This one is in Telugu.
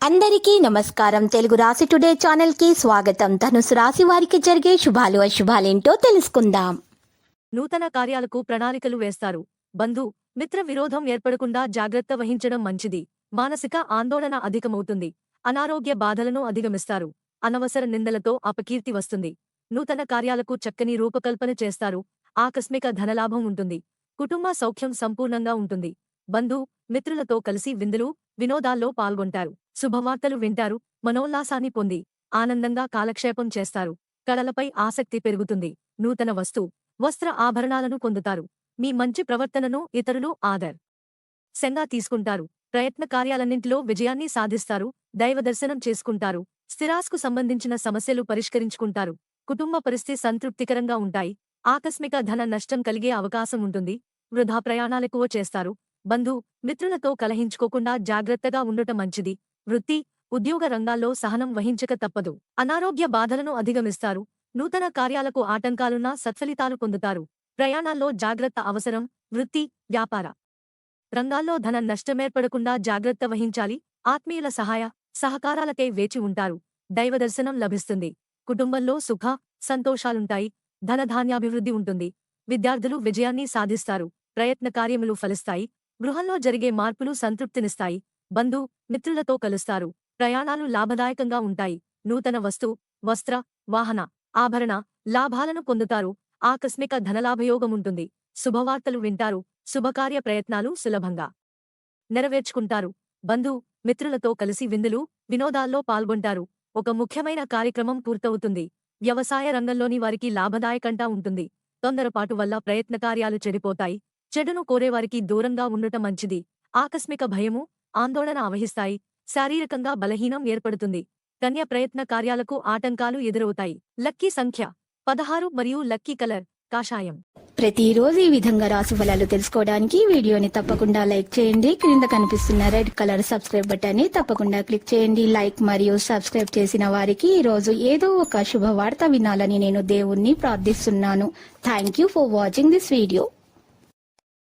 అందరికీ నమస్కారం. తెలుగు రాశి టుడే ఛానల్ కి స్వాగతం. ధనుసు రాశి వారికి జరిగే శుభాలు అశుభాలేంటో తెలుసుకుందాం. నూతన కార్యాలకు ప్రణాళికలు వేస్తారు. బంధు మిత్ర విరోధం ఏర్పడకుండా జాగ్రత్త వహించడం మంచిది. మానసిక ఆందోళన అధికమవుతుంది. అనారోగ్య బాధలను అధిగమిస్తారు. అనవసర నిందలతో అపకీర్తి వస్తుంది. నూతన కార్యాలకు చక్కని రూపకల్పన చేస్తారు. ఆకస్మిక ధనలాభం ఉంటుంది. కుటుంబ సౌఖ్యం సంపూర్ణంగా ఉంటుంది. బంధు మిత్రులతో కలిసి విందులు వినోదాల్లో పాల్గొంటారు. శుభవార్తలు వింటారు. మనోల్లాసాన్ని పొంది ఆనందంగా కాలక్షేపం చేస్తారు. కళలపై ఆసక్తి పెరుగుతుంది. నూతన వస్త్ర ఆభరణాలను పొందుతారు. మీ మంచి ప్రవర్తనను ఇతరులు ఆదర్శంగా తీసుకుంటారు. ప్రయత్న కార్యాలన్నింటిలో విజయాన్ని సాధిస్తారు. దైవ దర్శనం చేసుకుంటారు. స్థిరాస్కు సంబంధించిన సమస్యలు పరిష్కరించుకుంటారు. కుటుంబ పరిస్థితి సంతృప్తికరంగా ఉంటాయి. ఆకస్మిక ధన నష్టం కలిగే అవకాశం ఉంటుంది. వృధా ప్రయాణాలెక్కువ చేస్తారు. బంధు మిత్రులతో కలహించుకోకుండా జాగ్రత్తగా ఉండటం మంచిది. వృత్తి ఉద్యోగ రంగాల్లో సహనం వహించక తప్పదు. అనారోగ్య బాధలను అధిగమిస్తారు. నూతన కార్యాలకు ఆటంకాలున్నా సత్ఫలితాలు పొందుతారు. ప్రయాణాల్లో జాగ్రత్త అవసరం. వృత్తి వ్యాపార రంగాల్లో ధన నష్టమేర్పడకుండా జాగ్రత్త వహించాలి. ఆత్మీయుల సహకారాలకై వేచి ఉంటారు. దైవదర్శనం లభిస్తుంది. కుటుంబంలో సుఖ సంతోషాలుంటాయి. ధనధాన్యాభివృద్ధి ఉంటుంది. విద్యార్థులు విజయాన్ని సాధిస్తారు. ప్రయత్న కార్యములు ఫలిస్తాయి. గృహంలో జరిగే మార్పులు సంతృప్తినిస్తాయి. బంధు మిత్రులతో కలుస్తారు. ప్రయాణాలు లాభదాయకంగా ఉంటాయి. నూతన వస్త్ర వాహన ఆభరణ లాభాలను పొందుతారు. ఆకస్మిక ధనలాభయోగముంటుంది. శుభవార్తలు వింటారు. శుభకార్య ప్రయత్నాలు సులభంగా నెరవేర్చుకుంటారు. బంధు మిత్రులతో కలిసి విందులు వినోదాల్లో పాల్గొంటారు. ఒక ముఖ్యమైన కార్యక్రమం పూర్తవుతుంది. వ్యవసాయ రంగంలోని వారికి లాభదాయకంగా ఉంటుంది. తొందరపాటు వల్ల ప్రయత్న కార్యాలు చెడిపోతాయి. చెడును కోరేవారికి దూరంగా ఉండటం మంచిది. ఆకస్మిక భయము ఆందోళన ఆవహిస్తాయి. శారీరకంగా బలహీనం ఏర్పడుతుంది. కన్య ప్రయత్న కార్యాలకు ఆటంకాలు ఎదురవుతాయి. లక్కీ సంఖ్య 16 మరియు లక్కీ కలర్ కాషాయం. ప్రతిరోజు ఈ విధంగా రాశి ఫలాలు తెలుసుకోవడానికి వీడియోని తప్పకుండా లైక్ చేయండి. క్రింద కనిపిస్తున్న రెడ్ కలర్ సబ్స్క్రైబ్ బటన్ ని తప్పకుండా క్లిక్ చేయండి. లైక్ మరియు సబ్స్క్రైబ్ చేసిన వారికి ఈ రోజు ఏదో ఒక శుభవార్త వినాలని నేను దేవుణ్ణి ప్రార్థిస్తున్నాను. Thank you for watching this video.